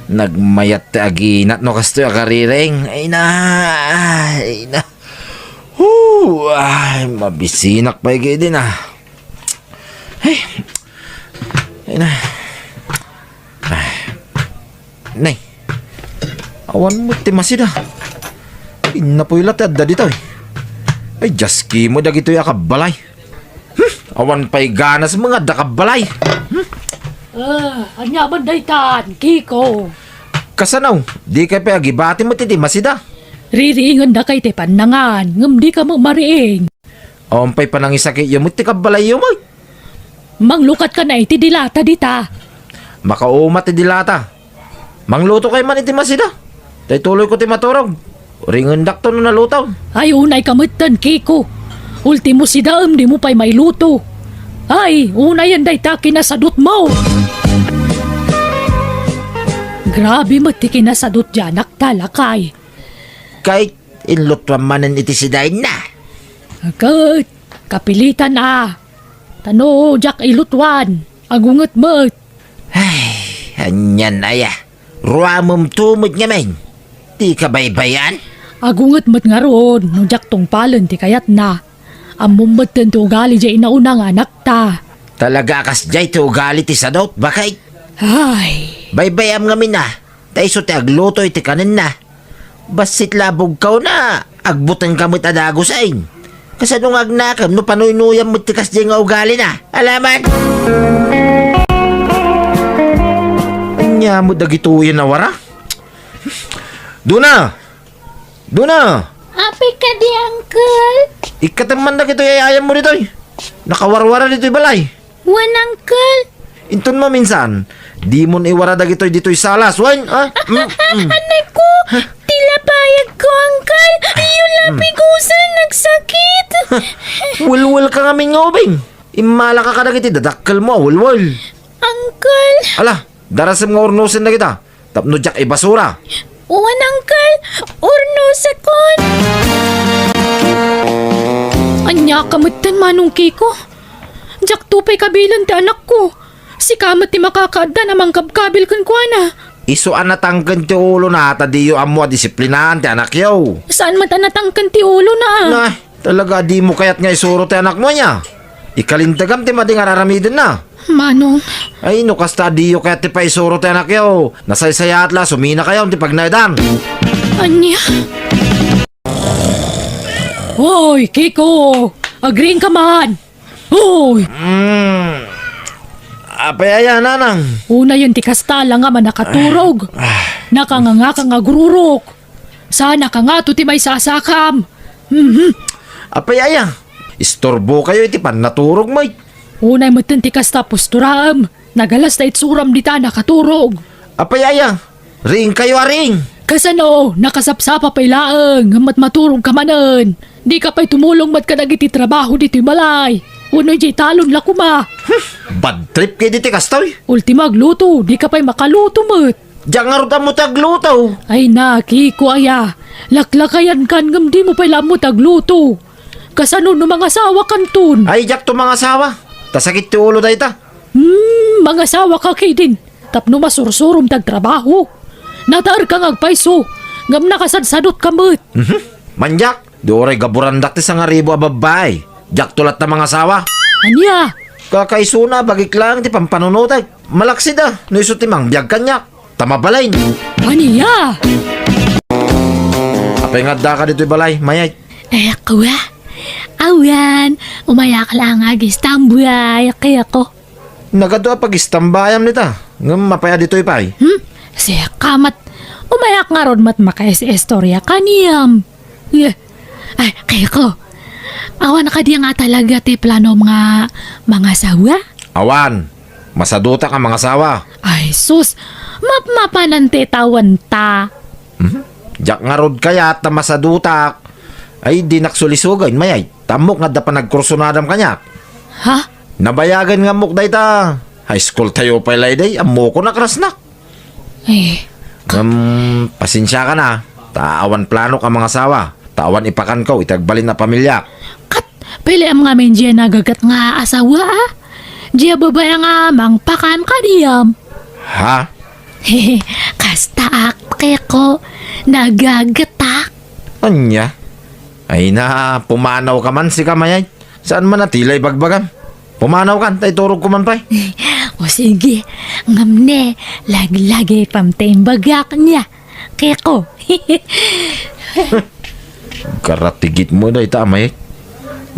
Nagmayat ti aginat no kasto akarireng. Ay na. Ay, mabisinak pa ikay din ah. Ay na. Nay. Awan mo ti masida. Inapuilat at dito eh. Ay, jaski mo dagito yung akabalay. Awan pa'y ganas mga dakabalay. Anya man daytan, Kiko. Kasanaw, di kay pa agibati mo ti masida. Ririingan da kay te panangan, ngam di ka mo mariing. Awan pa'y panangisaki yung mo ti kabalay yung mo. Manglukat ka na iti dilata dita. Makaumat ti dilata. Mangluto kay man iti masida. Tay tuloy ko ti maturog. Ringendak to no nalutaw. Ay unay kamutan, Kiko. Ultimo si daam di mo pa'y may luto. Ay, unay yan day ta kinasadot mo. Grabe mo ti kinasadot dyan, naktalakay. Kahit inlutwan manan iti sidain na. Agad, kapilitan na. Tano, jak ilutwan. Agungat mo. Ay, anyan aya. Ruamom tumod nga men. Di ka baybayan? Agungat mo't nga ron, no jak tong palon ti kayat na. Amumot din ti ugali dya inaunang anak ta. Talaga kas jay ti ugali ti sadot, bakay? Ay, Baybayam nga min na. Taiso ti agluto iti kanin na. Basit labog kaw na. Agbutan ka mo't adagusain. Kasanong agnakam no panuynuyan mo't ti kas jay nga ugali na. Alaman? Anya mo dagituyan na wara? Duna! api ka di, Uncle. Ikataman na kito yayayam mo dito eh. Nakawarwara dito balay. Wan, Uncle. Intun mo minsan, di mo iwara dagitoy dito'y salas. Wan, Anay ko, tila payag ko, Uncle. Yung lapigusan, nagsakit. Wulwul ka nga nga ubing. Imala ka dagiti, dadakkel mo, wulwul. Uncle. Ala, darasam nga urnusin na kita. Tapno jak ibasura. Wan, Uncle. Urno sa kon. Anya kamutan manong Kiko. Jak tupay kabilan ti anak ko. Si kamat ti makakaadda namang kabkabil kan kuana. Isuan na tanggan ti ulo na tadiyo amo a disiplinahan ti anak yaw. Saan matanatangkan ti ulo na? Nah, talaga di mo kayat nga isuro ti anak mo niya. Ikalintagam ti mading araramidin na. Manong, Ay, no kasta diyo kayat ti paisuro ti anak yaw. Nasaysaya atla, sumina kayo ti pagnaidan. anya? Hoy, Kiko! Agreeing ka man! Hoy! Apayaya nanang. Una yun ti kastala nga man nakaturog. Nakanganga ka nga gururok. Sana ka nga to ti may sasakam. Apayaya. Istorbo kayo iti pan naturog mo. Unay mo ti kasta posturam. Nagalas na itsuram di ta nakaturog. Apayaya. Ring kayo aring. Kasano, nakasapsapa pa'y laang, mat maturog ka manan. Di ka pa'y tumulong mat ka nagiti trabaho dito'y balay. Unoy jay talon la kuma. Bad trip kayo diti kastoy. Ultima agluto, di ka pa'y makaluto mat. Diyan nga ruta mo tagluto. Ay na, Kiko aya. Laklakayan kan ngam di mo pa'y lamot agluto. Kasano no mga sawa kantun. Ay, jak to mga asawa. Tasakit ti ulo dahi ta. Mga sawa ka kay din. Tapno masursurom tagtrabaho. Natar kang agpaiso. Ngam nakasadsadot ka mat. Manjak. Doray gaburandak ti sa nga ribo a babay. Jak tulat na mga asawa. Anya? Kakaisuna, bagik lang ti pampanunutay. Malaksid ah. No iso ti mang biyag kanyak. Tamabalay. Anya? Apay nga da ka dito'y balay, mayay. Kuya. Awan. Umayak lang agis tambuay. Kaya ko. Nagado pag istambayam nita. Ngam mapaya dito'y pay. Siya kamat. Umayak nga ron mat makayas istorya kaniyam. Ay, kaya ko. Awan ka di nga talaga ti plano mga sawa? Awan. Masaduta ka mga asawa. Ay, sus. Mapmapanan ti tawan ta. Jak nga rod kaya ta masadutak. Ay di naksulisugan, mayay. Tamok nga da pa nagkursunadam kanyak. Ha? Nabayagan nga muk day ta. High school tayo pa ilay day. Amo ko nakrasnak. Pasensya ka na. Taawan plano ka mga asawa. Taawan ipakan ko, itagbalin na pamilya. Kat, pili ang nga men diya nagagat nga asawa ah. Diya babaya nga mang pakan ka diyam. Ha? Kasta ko, nagagatak. Anya? Ay na, pumanaw ka man si kamayay. Saan man natilay bagbagan? Pumanaw kan, tay turog ko man pa'y. O sige, ngamne, lagi-lagi pamtembagak niya. Keko. Karatigit mo na itamay.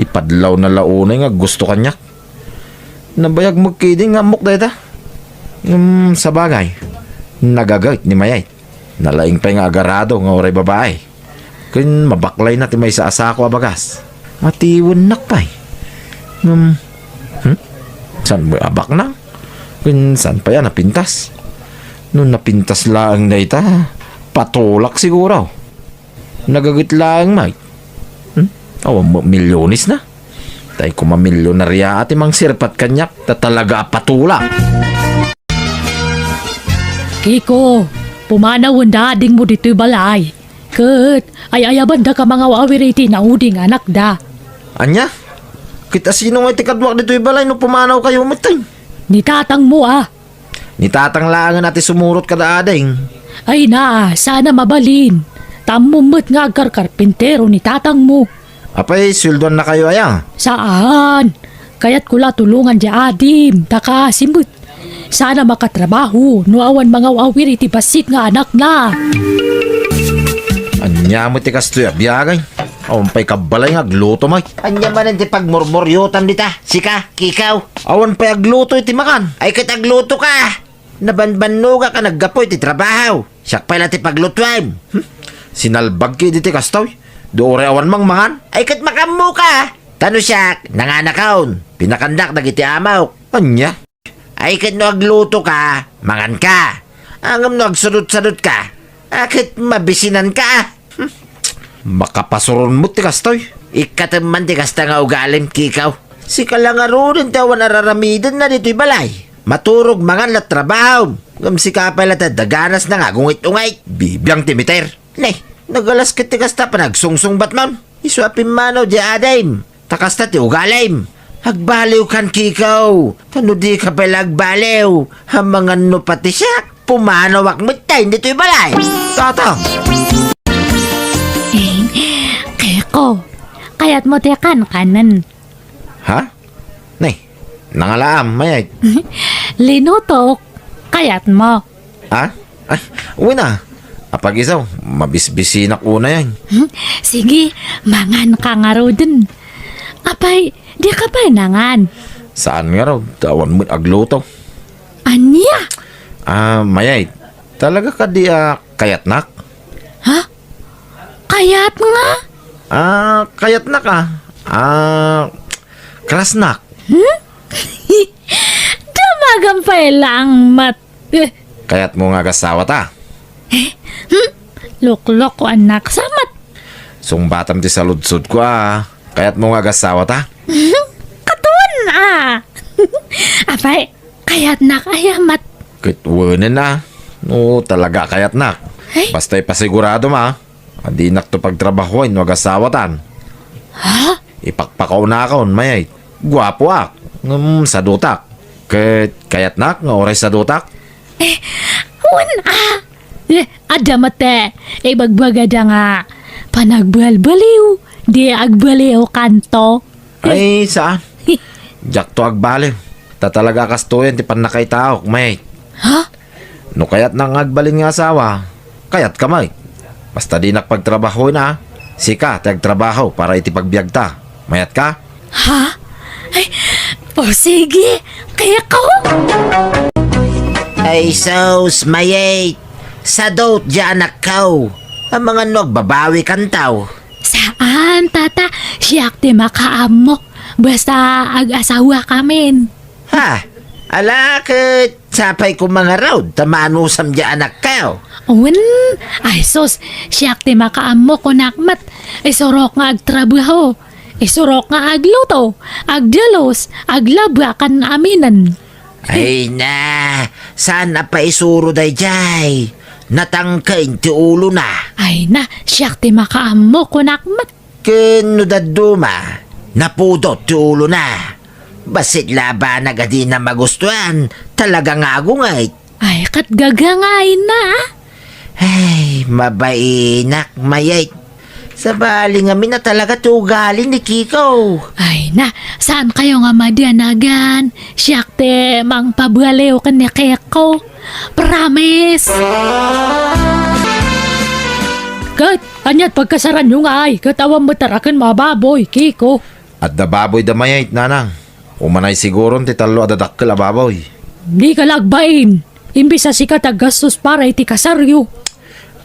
Ipadlaw na launay nga gusto kanyak. Nabayag magkiding nga muk da ita. Sa bagay, nagagayt ni mayay. Nalaing pa nga agarado nga oray babae. Kun mabaklay na ti may sa asako abagas. Matiwan nak pa'y. San mo abak na? Kun san pa yan napintas? Nung napintas lang na ita, patulak siguro. Nagagit lang may. Awa milyonis na. Tay ko mamilyonarya at imang sirpat kanyak ta talaga patulak. Kiko, pumanaw ang dading mo dito'y balay. Kat, ay ayaban da ka mga wawiriti na uding anak da. Anya? Kita sino nga tikadwak dito'y balay no pumanaw kayo matay? Ni tatang mo Ni tatang langan natin sumurot kada ading. Ay na, sana mabalin. Tamumot nga karkarpintero ni tatang mo. Apay, suldon na kayo aya. Saan? Kaya't kula tulungan di adim, taka simut. Sana makatrabaho, no awan mga wawir iti basit nga anak na. Anya mo ti kastoy abiyagay. Awan pa'y kabalay nga agluto may. Anya man ang pagmurmuryutan dita. Sika, kikaw. Awan pa'y agluto iti makan. Ay kat agluto ka. Nabanbanuga ka naggapoy ti trabaho. Siyak pala ti paglutuan. Sinalbag ki diti kastoy. Doore awan mang mangan. Ay kat makamu ka. Tano siyak, nanganakaon. Pinakandak dagiti amaw. Anya? Ay kat no agluto ka, mangan ka. Angam no agsurut-sarut ka. Akit mabisinan ka. Makapasuron mo ti kastoy. Ikataman ti kasta nga ugalim, kikaw. Si kalangarunin tawan araramidan na dito'y balay. Maturog mangan lat trabaho. Ngam si kapay lat daganas na nga gungit-ungay. Bibiyang timiter. Nay, nagalas ka ti kasta pa nagsungsung batman. Isuapin mano di aday. Takasta ti ugalim. Hagbaliw kan kikaw. Tano di ka pala hagbaliw. Hamangan no pati siya. Pumanawak mo tayo dito'y balay. Tata! Keko, kaya't mo tekan kanan. Ha? Nay, nangalaam, mayay. Linutok, kaya't mo. Ha? Ay, uwi na. Apag isaw, mabisbisinak una yan. Sige, mangan ka nga raw dun. Apay, di ka pa nangan. Saan nga raw? Tawan mo agluto. Anya? Mayay, talaga ka di kayatnak? Ha? Kaya't nga? Kayatnak krasnak. Dumagampay lang mat. Kayat mo nga kasawa ta. Luklok ko anak samat. Sungbatam ti saludsod ko Kayat mo nga kasawa ta. Katuan Apay, kaya't na kayamat. Kitwanin na. No, talaga kayatnak. Ay? Basta'y pasigurado ma. Adi nak to pagtrabahoin wag asawatan. Ha? Ipakpakaw na akon, mayay. Gwapo sa dutak. Kayatnak nga oray sa dutak. Adamate, bagbagada nga. Panagbalbaliw, di agbaliw kanto. Ay, saan? Jak to agbaliw. Tatalaga kastoyan ti panakay tao, may. Ha? No kayat nang agbalin nga asawa, kayat kamay. Basta di nakpagtrabaho na, sika, tagtrabaho para iti pagbiag ta. Mayat ka? Ha? Ay, sige, kaya ko. Ay sos, mayay. Sa dot dyan akaw. Ang mga nagbabawi kantaw. Saan, tata? Siyak ti makaamo. Basta ag-asawa kamin. Ha? Alakit. Sapay ko mga raw. Tamanusam dyan akaw. Uwan, ay sos, siyak ti makaamo ko nakmat. Isurok nga agtrabaho. Isurok nga agluto. Agdalos, aglaba kan aminan. Ay na. Sana pa isuro day jay. Natangkain ti ulo na. Ay na, siyak ti makaamo ko nakmat. Kano daduma. Napudot ti ulo na. Basit laban agadi na magustuhan. Talaga nga agungay. Ay, kat gagangain na. Ay, mabainak, mayay. Sa bali nga na talaga tugali ni Kiko. Ay na, saan kayo nga madianagan? Siyak te, mang pabaliw ka ni Keko. Promise! Kat, anyat pagkasaran nyo nga ay, katawang matarakan mababoy, Kiko. At da baboy da mayait, nanang. Umanay siguro ti talo at dadakkel a baboy. Di ka lagbain. Imbis sa sikat ag gastos para iti kasaryo.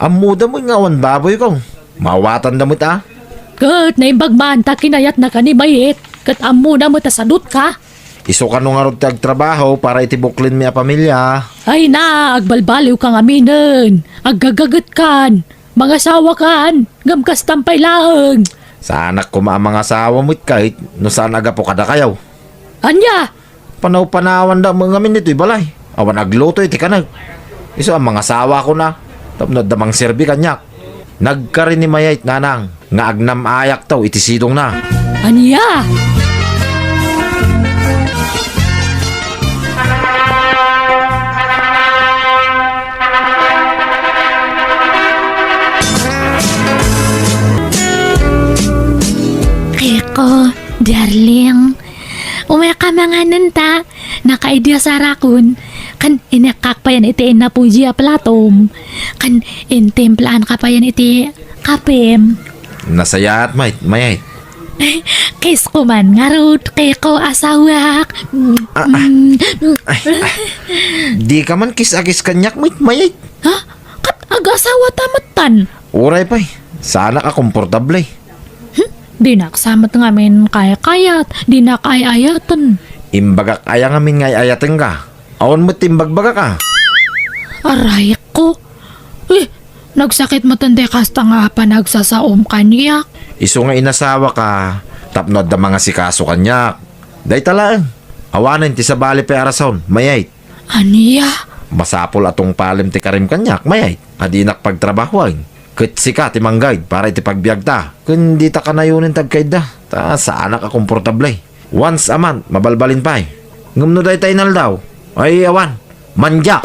Amuda mo nga awan baboy ko. Mawatan da mo ta. Kat, naimbagman ta kinayat na ka ni Mayet. Kat amo na mo ta sadut ka. Iso ka nung arod tag trabaho para itibuklin mi a pamilya. Ay na, agbalbaliw kang aminin. Aggagagat kan. Mga sawa kan. Gamkas tampay laang. Sa anak ko mga asawa mo't kahit no saan aga po kada kayaw. Anya? Panaw-panawan da mga minito'y balay. Awan agluto iti kanag. Iso ang mga asawa ko na. Tapnod damang serbi kanyak. Nagkarin ni mayait nanang. Nga agnam ayak taw iti sidong na. Anya? Keko, darling. Umaya ka mga nanta. Nakaidya sa rakun. Kan inekak pa yan iti na puji a platom. Kan intemplaan ka pa yan iti kapem. Nasaya at mayait. Kiss ko man nga rod, Keko asawak. Di ka man kis-agis kanyak mayait. Ha? Kat ag-asawa tamatan. Uray pa'y. Sana ka komportable. Di naksamat ngamin kaya-kayat. Di na kaya-ayatan. Imbagak aya ngamin ngay ayating ka. Awan mo timbagbaga ka. Aray ko. Nagsakit mo tanda kasta nga pa nagsasaom kaniyak. Iso nga inasawa ka. Tapnod da mga sikaso kanyak. Day talaan. Awanan ti sa bali pa arason. Mayait. Aniya? Masapol atong palim ti karim kanyak. Mayait. Adinak pagtrabahuan. Kat sika ti manggayd para iti pagbiag ta. Kundi ta kanayunin tagkaid da. Ta sa anak ka komportable. Once a month, mabalbalin pa eh. Ngumno day tayo nal daw. Ay awan. Manja.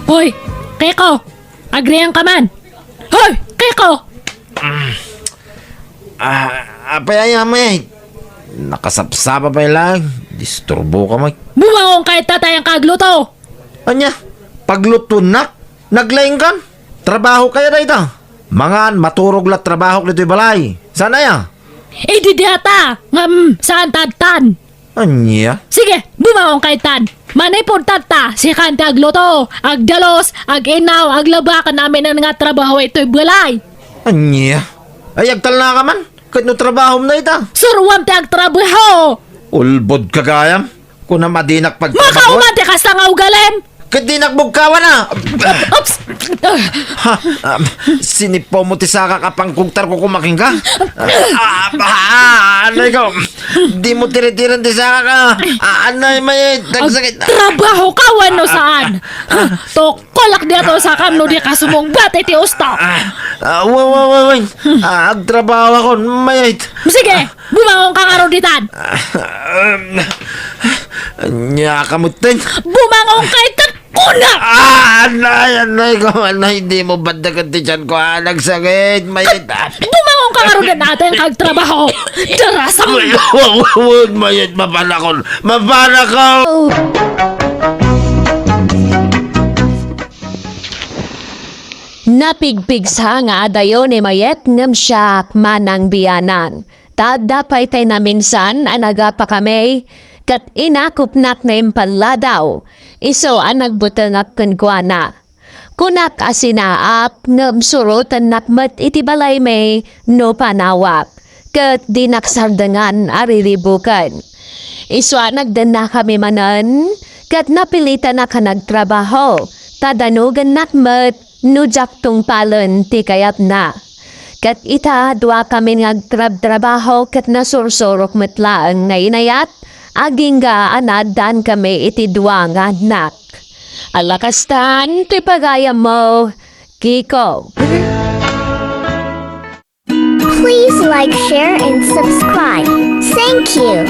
Hoy, Keko! Agreean ka man! Hoy, Keko! Apaya mayay. Nakasapsapa pa lang. Disturbo ka may. Bumangong kahit tatayang kagluto! Anya, pagluto na. Naglaing kan. Trabaho kaya na ito. Mangan, maturog lat trabaho nito'y balay. Sana ya? Di data! Saan tatan? Anya? Sige, bumangong kahit tan! Manay po tata, si kante agluto, agdalos, aginaw, aglabakan namin ang nga trabaho ito'y balay! Anya? Ay, agtal na ka man. Kahit no trabaho mo na ita. Surwam te agtrabaho! Ulbod kagayam. Kung na madinak pagtrabaho. Makaumante ka sa nga ugalem! Kahit di nagbugkawa na. Oops! Ha? Sinipo mo ti saka kapangkugtar ko kumaking ka? Ano ikaw? Di mo tiritiran ti saka ka. Anay may nagsakit. Trabaho ka wano saan? Tokolak di ato sa kamno di kasumong bate ti usta! Wait. Agtrabaho ako. Mayait. Sige, bumangong ka nga roditan! Anya kamutin. Bumangong ka itat kuna! Anay ko. Anay, di mo bandagan ti dyan ko. Nagsakit. Mayait. Bumangong ka nga roditan natin kagtrabaho! Darasang! Huwag mayait. Mapanakon. Mapanakon. Napigpig sa nga dayon ni mayet ngam siya manang biyanan. Tadapay tay na minsan anaga pa kami. Kat inakupnak na impaladaw. Iso ang nagbutanap kunkwana. Kunak asinaap ngam surutan nakmat itibalay may no panawap. Kat dinaksardangan ariribukan. Iso ang nagdana kami manan. Kat napilitan na ka nagtrabaho. Tadanugan nakmat nujak tung palon ti kayat na. Kat ita dua kami nagtrabaho kat nasursurok matlaang na inayat. Aging ga anad dan kami iti dua nga anak. Alakastan ti pagaya mo, Kiko. Please like, share, and subscribe. Thank you.